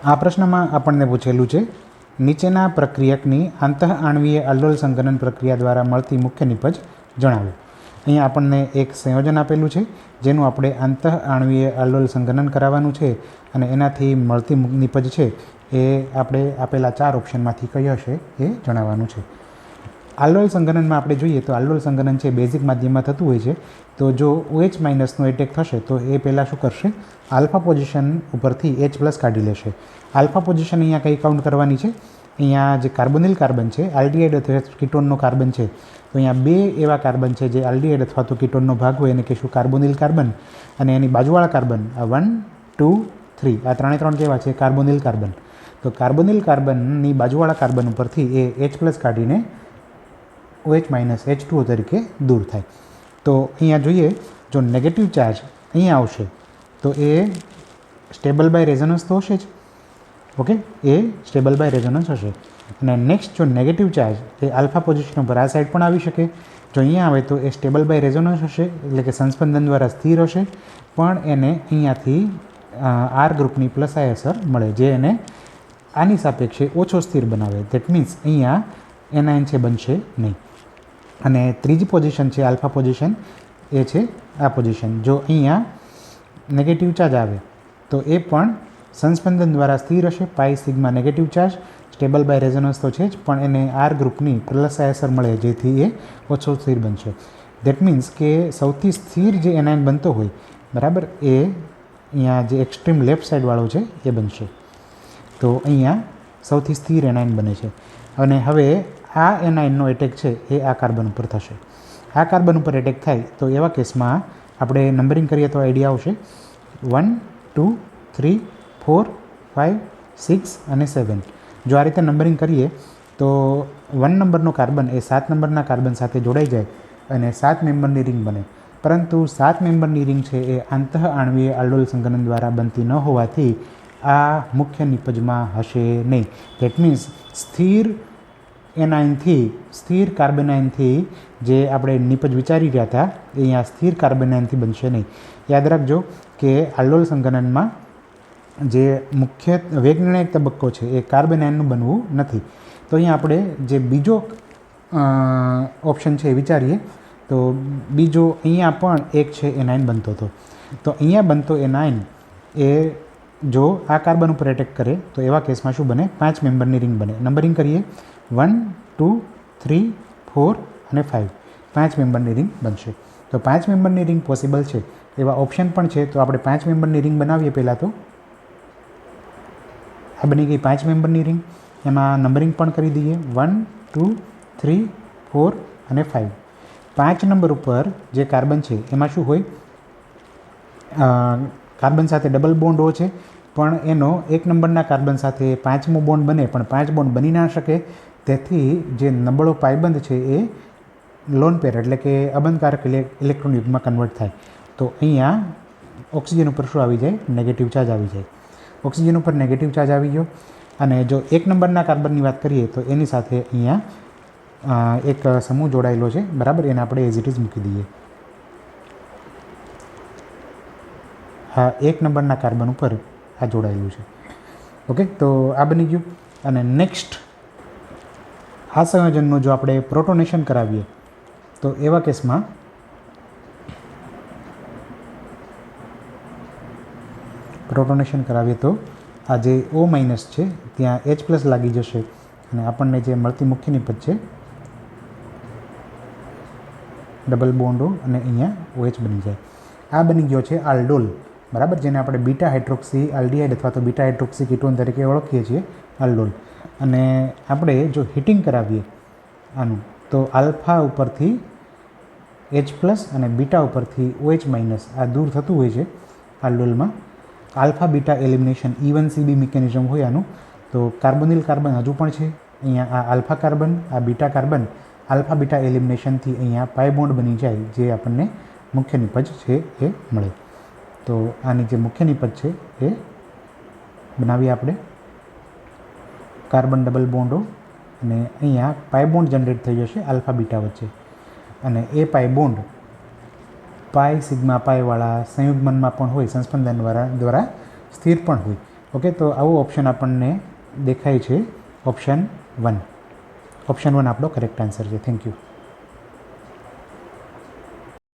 આ પ્રશ્નમાં આપણને પૂછેલું છે નીચેના પ્રક્રિયકની આંતઃઆણવીય અલ્લોલ સંઘનન પ્રક્રિયા દ્વારા મળતી મુખ્ય નિપજ જણાવો. અહીંયા આપણને એક સંયોજન આપેલું છે જેનું આપણે આંતઃઆણવીય અલ્લોલ સંઘનન કરાવવાનું છે અને એનાથી મળતી નિપજ છે એ આપણે આપેલા 4 ઓપ્શનમાંથી કઈ હશે એ જણાવવાનું છે. અલ્લોલ સંઘનનમાં આપણે જોઈએ તો અલ્લોલ સંઘનન છે બેઝિક માધ્યમમાં થતું હોય છે. તો જો OH- નો એટેક થશે તો એ પહેલાં શું કરશે, આલ્ફા પોઝિશન ઉપરથી H+ કાઢી લેશે. આલ્ફા પોઝિશન અહીંયા કઈ કાઉન્ટ કરવાની છે, અહીંયા જે કાર્બોનિલ કાર્બન છે, આલ્ડીહાઇડ અથવા કીટોનનો કાર્બન છે, તો અહીંયા 2 એવા કાર્બન છે જે આલ્ડીહાઇડ અથવા તો કીટોનનો ભાગ હોય એને કહીશું કાર્બોનિલ કાર્બન, અને એની બાજુવાળા કાર્બન આ 1, 2, 3 આ 3 કેવા છે, કાર્બોનિલ કાર્બન. તો કાર્બોનિલ કાર્બનની બાજુવાળા કાર્બન ઉપરથી એ H+ કાઢીને OH- H2O તરીકે દૂર થાય. તો અહીંયા જોઈએ જો નેગેટિવ ચાર્જ અહીંયા આવશે તો એ સ્ટેબલ બાય રેઝોનન્સ તો હશે જ. ઓકે, એ સ્ટેબલ બાય રેઝોનન્સ હશે. અને નેક્સ્ટ જો નેગેટિવ ચાર્જ એ આલ્ફા પોઝિશન ઉપર આ સાઈડ પણ આવી શકે. જો અહીંયા આવે તો એ સ્ટેબલ બાય રેઝોનન્સ હશે, એટલે કે સંસ્પંદન દ્વારા સ્થિર હશે, પણ એને અહીંયાથી R ગ્રુપની પ્લસ I અસર મળે જે એને આની સાપેક્ષે ઓછો સ્થિર બનાવે. દેટ મીન્સ અહીંયા એનાયન છે બનશે નહીં. અને ત્રીજી પોઝિશન છે આલ્ફા પોઝિશન, એ છે આ પોઝિશન. જો અહીંયા નેગેટિવ ચાર્જ આવે તો એ પણ સંસ્પંદન દ્વારા સ્થિર હશે, pi sigma negative charge, stable by resonance તો છે જ, પણ એને R ગ્રુપની પ્લસ I અસર મળે જેથી એ ઓછો સ્થિર બનશે. દેટ મીન્સ કે સૌથી સ્થિર જે એનાયન બનતો હોય બરાબર એ અહીંયા જે એક્સ્ટ્રીમ લેફ્ટ સાઈડવાળો છે એ બનશે. તો અહીંયા સૌથી સ્થિર એનાયન બને છે. અને હવે આ એનાયનનો એટેક છે એ આ કાર્બન ઉપર થશે. આ કાર્બન ઉપર એટેક થાય તો એવા કેસમાં આપણે નંબરિંગ કરીએ તો આઈડિયા આવશે 1, 2, 3, 4, 5, 6 અને 7. જો આ રીતે નંબરિંગ કરીએ તો 1 નંબરનો કાર્બન એ 7 નંબરના કાર્બન સાથે જોડાઈ જાય અને 7 મેમ્બરની રિંગ બને. પરંતુ 7 મેમ્બરની રિંગ છે એ આંતઃઆણવીય અલ્લોલ સંઘનન દ્વારા બનતી ન હોવાથી આ મુખ્ય નિપજમાં હશે નહીં. દેટ મીન્સ સ્થિર એનાયનથી, સ્થિર કાર્બેનાયનથી જે આપણે નિપજ વિચારી રહ્યા હતા એ અહીંયા સ્થિર કાર્બેનાયનથી બનશે નહીં. યાદ રાખજો કે અલ્લોલ સંઘનનમાં જે મુખ્ય વેગ નિર્ણાયક તબક્કો છે એ કાર્બેનાયનનું બનવું નથી. તો અહીંયા આપણે જે બીજો ઓપ્શન છે એ વિચારીએ તો બીજો અહીંયા પણ એક છે એનાયન બનતો હતો. તો અહીંયા બનતો એનાયન એ જો આ કાર્બન ઉપર એટેક કરે તો એવા કેસમાં શું બને, 5 મેમ્બરની રિંગ બને. નંબરિંગ કરીએ 1, 2, 3, 4 અને 5. 5 મેમ્બરની રિંગ બનશે. તો 5 મેમ્બરની રિંગ પોસિબલ છે એવા ઓપ્શન પણ છે. તો આપણે 5 મેમ્બરની રિંગ બનાવીએ. પહેલાં તો આ બની ગઈ 5 મેમ્બરની રિંગ. એમાં નંબરિંગ પણ કરી દઈએ 1, 2, 3, 4 અને 5. 5 નંબર ઉપર જે કાર્બન છે એમાં શું હોય, કાર્બન સાથે ડબલ બોન્ડ હોય છે, પણ એનો 1 નંબરના કાર્બન સાથે 5મો બોન્ડ બને પણ 5 બોન્ડ બની ના શકે. તેથી જે નબળો પાયબંધ છે એ લોન પેર એટલે કે અબંધકારક ઇલેક્ટ્રોન યુગમાં કન્વર્ટ થાય. તો અહીંયા ઓક્સિજન ઉપર શું આવી જાય, નેગેટિવ ચાર્જ આવી જાય. ઓક્સિજન ઉપર નેગેટિવ ચાર્જ આવી ગયો. અને જો 1 નંબરના કાર્બનની વાત કરીએ તો એની સાથે અહીંયા એક સમૂહ જોડાયેલો છે બરાબર, એને આપણે એઝ ઇટ ઇઝ મૂકી દઈએ. હા, 1 નંબરના કાર્બન ઉપર આ જોડાયેલું છે. ઓકે, તો આ બની ગયું. અને નેક્સ્ટ આ સંયોજનનું જો આપણે પ્રોટોનેશન કરાવીએ તો એવા કેસમાં પ્રોટોનેશન કરાવીએ તો આ જે O- છે ત્યાં H+ લાગી જશે અને આપણને જે મળતી મુખ્ય નિપજ છે ડબલ બોન્ડો અને અહીંયા OH બની જાય. આ બની ગયો છે આલ્ડોલ બરાબર, જેને આપણે બીટા હાઇડ્રોક્સી આલ્ડીહાઇડ અથવા તો બીટા હાઇડ્રોક્સી કીટોન તરીકે ઓળખીએ છીએ, આલ્ડોલ. અને આપણે જો હીટિંગ કરાવીએ આનું તો આલ્ફા ઉપરથી H+ અને બીટા ઉપરથી OH- આ દૂર થતું હોય છે આલ્ડોલમાં. Alpha beta elimination E1CB mechanism હોય આનું. તો કાર્બોનિલ કાર્બન હજુ પણ છે અહીંયા, આ આલ્ફા કાર્બન, આ બીટા કાર્બન આલ્ફા બીટા એલિમિનેશનથી અહીંયા પાઈ બોન્ડ બની જાય જે આપણને મુખ્ય નિપજ છે એ મળે. તો આની જે મુખ્ય નિપજ છે એ બનાવીએ આપણે. કાર્બન ડબલ બોન્ડો અને અહીંયા પાઈ બોન્ડ જનરેટ થઈ જશે આલ્ફા બીટા વચ્ચે. અને એ પાઈ બોન્ડ પાઈ સિગ્મા પાઈવાળા સંયુગ્મનમાં પણ હોય, સંસ્પંદન દ્વારા સ્થિર પણ હોય. ઓકે, તો આવું ઓપ્શન આપણને દેખાય છે, ઓપ્શન 1. ઓપ્શન 1 આપણો કરેક્ટ આન્સર છે. Thank you.